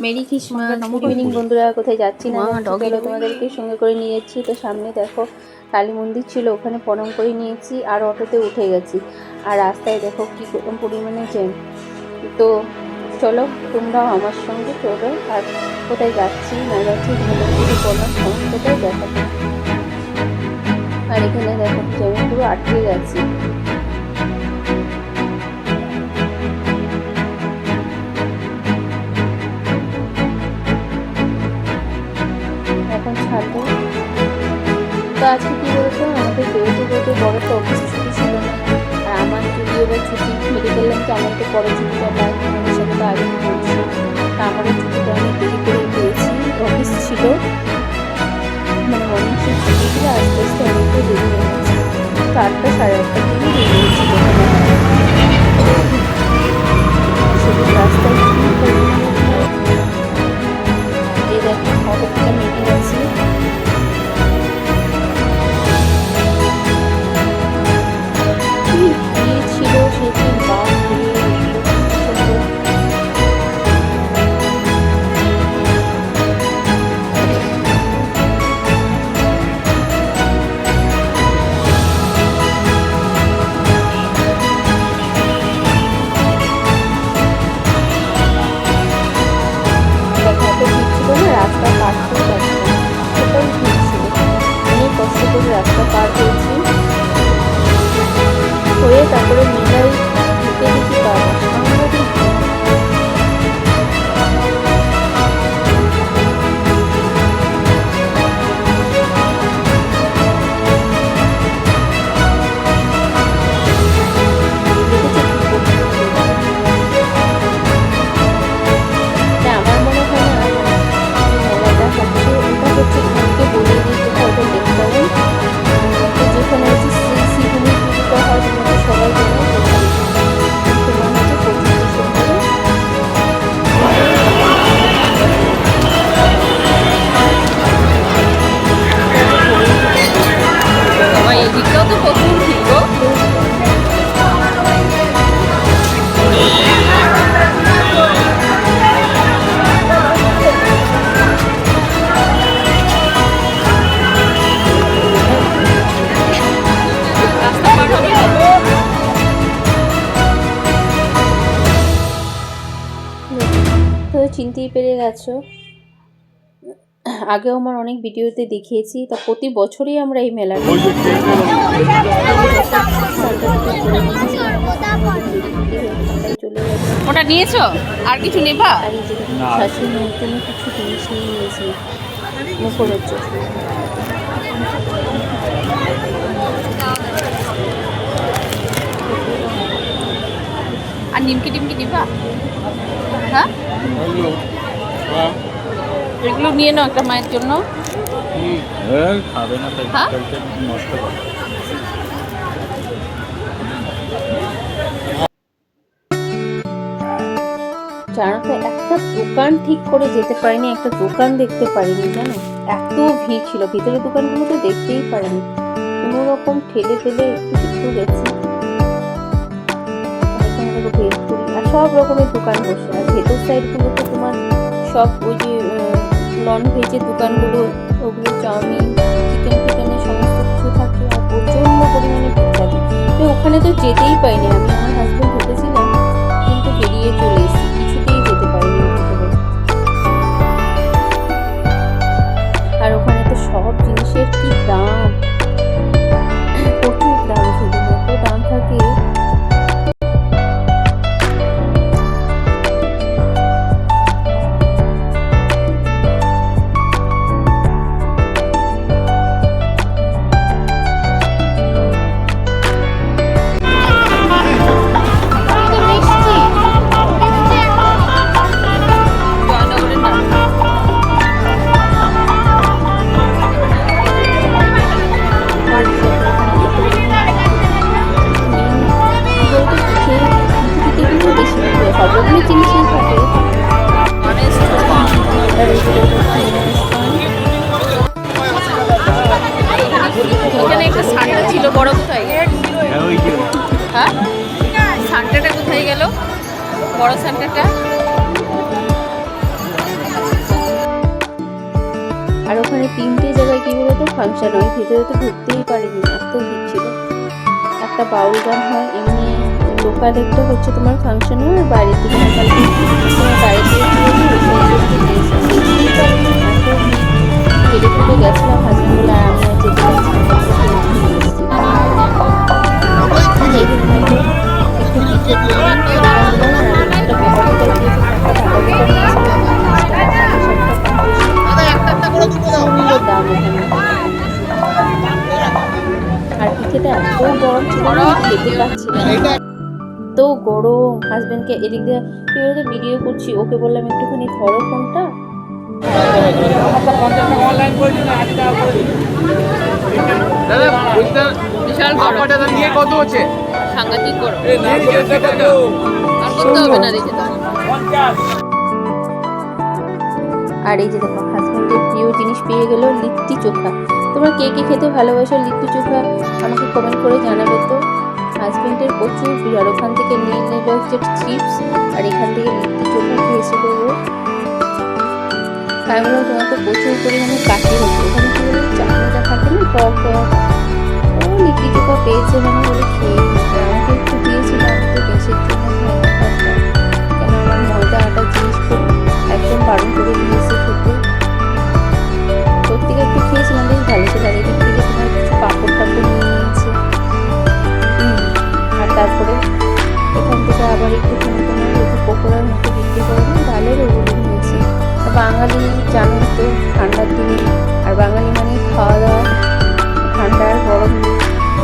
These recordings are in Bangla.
Merry Christmas. গুড ইভিনিং বন্ধুরা, কোথায় যাচ্ছি না চলো তোমাদেরকে সঙ্গে করে নিয়ে যাচ্ছি। তো সামনে দেখো কালী মন্দির ছিল, ওখানে প্রণাম করে নিয়েছি আর অটোতে উঠে গেছি। আর রাস্তায় দেখো কী পরিমাণে জ্যাম। তো চলো তোমরাও আমার সঙ্গে চলো, আর কোথায় যাচ্ছি না যাচ্ছি তোমাদেরকে বললাম সমস্তটাই দেখাবো। আর এখানে দেখো জ্যামে পুরো আটকে গেছি। এখন ছাড়বো। তো আজকে কী বলতো, আমাদের যেহেতু বড় তো অফিস ছুটি ছিল না, আর আমার যদি এবার ছুটি মেডিকেল লাইনকে আমার একটু পরে ছুটিটা পাই, আমাদের সাথে তো আগে বলছি। তা আমারও ছুটিটা অনেক দেরি করে পেয়েছি, অফিস ছিল মানে মর্নিং শিফট ছুটি ছিল, আস্তে আস্তে অনেকটা দেরি হয়ে গেছে। তো 8টা সাড়ে 8টার দিকে বেরিয়েছি। সেদিন রাস্তায় এই দেখো অটোটা মেরে গেছি। ছিল সেদিন বাস রাস্তা পার করে যাচ্ছিলাম, সেটাও ঠিক ছিল। অনেক কষ্ট করে রাস্তা পার হয়েছি, হয়ে তারপরে মেলায় ঢুকে দেখি বাবা সাংঘাতিক। আমার মনে হয় না মেলাটা হচ্ছে, ওটা হচ্ছে ঘুরতে বলে দিয়ে কোথাও ওটা দেখতে হবে। যেখানে হচ্ছে শ্রী পুজোটা হয়, তোমাকে সবাই জানে তোমার হচ্ছে 25 ডিসেম্বরে। এই দিকটাও তো প্রথম ছিল। তো চিনতেই পেরে গেছো, আগেও আমার অনেক ভিডিওতে দেখিয়েছি। তা প্রতি বছরই আমরা এই মেলাটা ওটা নিয়েছো, আর কিছু নেবা? আর এই যে শাশুড়ি নতুন কিছু জিনিস নিয়ে নিয়েছি মুখরোচ। আর নিমকি টিমকি নিবা? হ্যাঁ, এগুলো নিয়ে নাও একটা মায়ের জন্য। জানো তো, একটা দোকান ঠিক করে যেতে পারিনি, একটা দোকান দেখতে পারিনি জানো, এত ভিড় ছিল। ভিতরে দোকানগুলো তো দেখতেই পারিনি, কোনো রকম ঠেলে ফেলে একটু গেছি। এখানে দেখো ভেলপুরি আর সব রকমের দোকান বসে, আর ভেতর সাইডগুলোতে তোমার সব ওই যে নন ভেজের দোকানগুলো, ওগুলো চাউমিন চিকেন ফিকেনের সমস্ত কিছু থাকে, আর প্রচণ্ড পরিমাণে ভিড় থাকে। তো ওখানে তো যেতেই পাইনি, আমি আমার হাজব্যান্ড ঢুকেছিলাম কিন্তু বেরিয়ে চলে এসেছি, কিছুতেই যেতে পারিনি ভিতরে। আর ওখানে তো সব জিনিসের কি দাম, প্রচুর দাম, সেদিন এত দাম থাকে। সবরকমের জিনিসই থাকে। এখানে একটা সান্টা ছিল বড়, কোথায়? হ্যাঁ, সান্টাটা কোথায় গেল, বড় সান্টাটা? 3টে জায়গায় কি বলতো ফাংশন হয়, ভিতরে তো ঢুকতেই পারিনি, এত ভিড় ছিল। একটা বাউল গান হয়, এমনি লোকাল একটা হচ্ছে তোমার ফাংশন হয়, আর বাইরের দিকে তোমার বাইরের দিকে দেখতেই পারিনি, এত ভিড়। হেঁটে ফুটে গেছিলাম, হাজবেন্ড বলে আর আমি আর যেতে পারছি না, একটু পিঠে দোকান দিলাম, আর আমি একটা পেপার বোতল দিয়েছি, একটা ঢাকা বোতল নিয়েছিলাম 50 টাকা, দাম এখানে। আর পিঠেটা এত গরম ছিল না, খেতে পাচ্ছি না, এত গরম। হাজবেন্ডকে এদিক দিয়ে কি বলতো ভিডিও করছি, ওকে বললাম একটুখানি ধরো ফোনটা। কত হচ্ছে? সাংঘাতিক গরম, আর এই যে দেখো হাজবেন্ডের প্রিয় জিনিস পেয়ে গেল, লিট্টি চোখা। তোমরা কে কে খেতে ভালোবাসো লিট্টি চোখা আমাকে কমেন্ট করে জানাবে তো। হাজবেন্ডের প্রচুর প্রিয়, আর ওখান থেকে নিয়ে নেবে হচ্ছে চিপস, আর এখান থেকে লিট্টি চোখা খেয়েছিল ও। তাই বললাম তোমার তো প্রচুর পরিমাণে কাশি হচ্ছে, ওখানে কি বলে চাটনিটা থাকে না টক টক, ও লিট্টি চোখা পেয়েছে মানে বলে খেয়ে আমাকে একটু দিয়েছিল, আমি তো গ্যাসের জন্য খাই না খাবার, কেন আমার ময়দা আটা জিনিস খুব একদম বারণ করে দিয়েছে খেতে। সত্যিকার একটু খেয়েছিলাম, বেশ ভালো ছিল। আর এদিক থেকে তোমার কিছু পাঁপড় টাপড় নিয়ে নিয়েছে। আর তারপরে এখান থেকে আবার একটুখানি তোমার ওই পকোড়ার মতো বিক্রি করে না ডালের, ওগুলো নিয়েছে। বাঙালি জানো তো ঠান্ডার দিনে, আর বাঙালি মানে খাওয়া দাওয়া, ঠান্ডা আর গরম,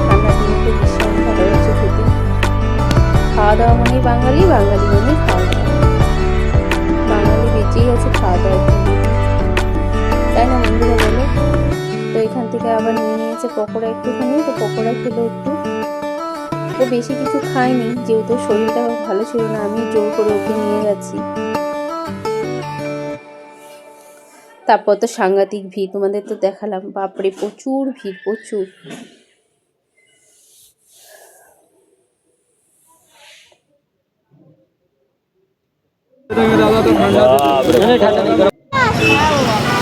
ঠান্ডার দিনে তো ভীষণ ভালো হচ্ছে খেতে। খাওয়া দাওয়া মানেই বাঙালি, বাঙালি মানেই খাওয়া দাওয়া, বাঙালি বেঁচেই আছে খাওয়া দাওয়ার জন্য, তাই না বন্ধুরা বলো? তো এখান থেকে আবার নিয়ে নিয়েছে পকোড়া একটুখানি, তো পকোড়া খেলো একটু। ও বেশি কিছু খায়নি, যেহেতু শরীরটা ভালো ছিল না, আমি জোর করে ওকে নিয়ে গেছি। তারপর তো সাংঘাতিক ভিড়, তোমাদের তো দেখালাম, বাপরে প্রচুর ভিড়, প্রচুর।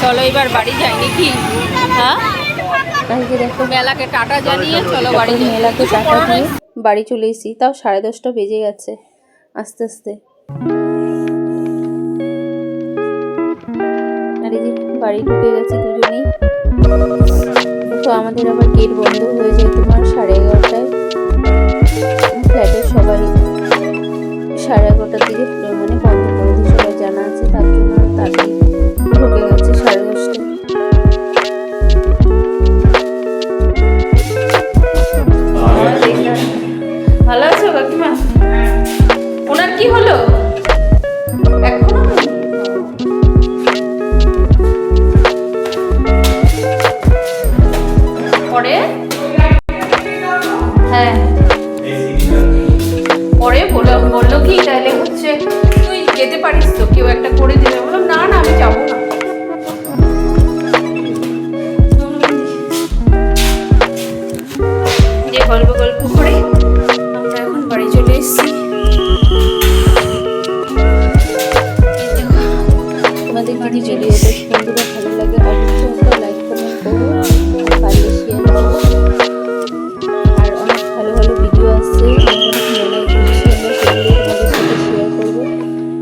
চলো এবার বাড়ি যাই নাকি? হ্যাঁ, কালকে দেখো মেলাকে টাটা জানিয়ে চলো বাড়ি, মেলাকে টাটা দিয়ে বাড়ি চলে এসেছি, তাও 10:30 বেজে গেছে আস্তে আস্তে। আর এই যে বাড়ি ঢুকে গেছি দুজনেই। তো আমাদের আবার গেট বন্ধ হয়ে যায় তোমার 11:30টায়, ফ্ল্যাটের সবাই 11:30টার দিকে মানে বন্ধ করে দিয়ে সবাই জানা আছে, তার জন্য তাড়াতাড়ি ঢুকে গেছে 10:30টায়। ভালো আছো কাকিমা? ওনার কি হলো এখনো? পরে হ্যাঁ পরে বললো কি তাহলে হচ্ছে তুই যেতে পারিস তো, কেউ একটা করে দেবে। বললাম না না আমি যাবো না। যে গল্প করে আমরা এখন বাড়ি চলে এসেছি। তোমাদের যদি ভিডিওটা বন্ধুরা ভালো লাগে অবশ্যই একটা লাইক কমেন্ট করো, পারলে শেয়ার করো। আর অনেক ভালো ভালো ভিডিও আসছে, মেলায় ঘুরছি আমরা, সেগুলো তোমাদের সাথে শেয়ার করবো।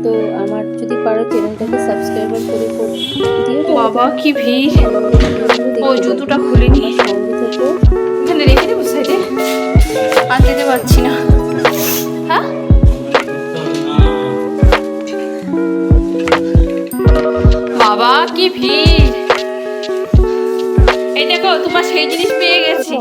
তো আমার যদি পারো চ্যানেলটাকে সাবস্ক্রাইবার করে দিও। বাবা কি ভিড়, ও জুতোটা খুলিনি, সঙ্গে থেকো, এখানে রেখে দেবো সাইডে, আর যেতে পারছি না। হ্যাঁ বাবা কি ভিড়, এই দেখো তোমার সেই জিনিস পেয়ে গেছি।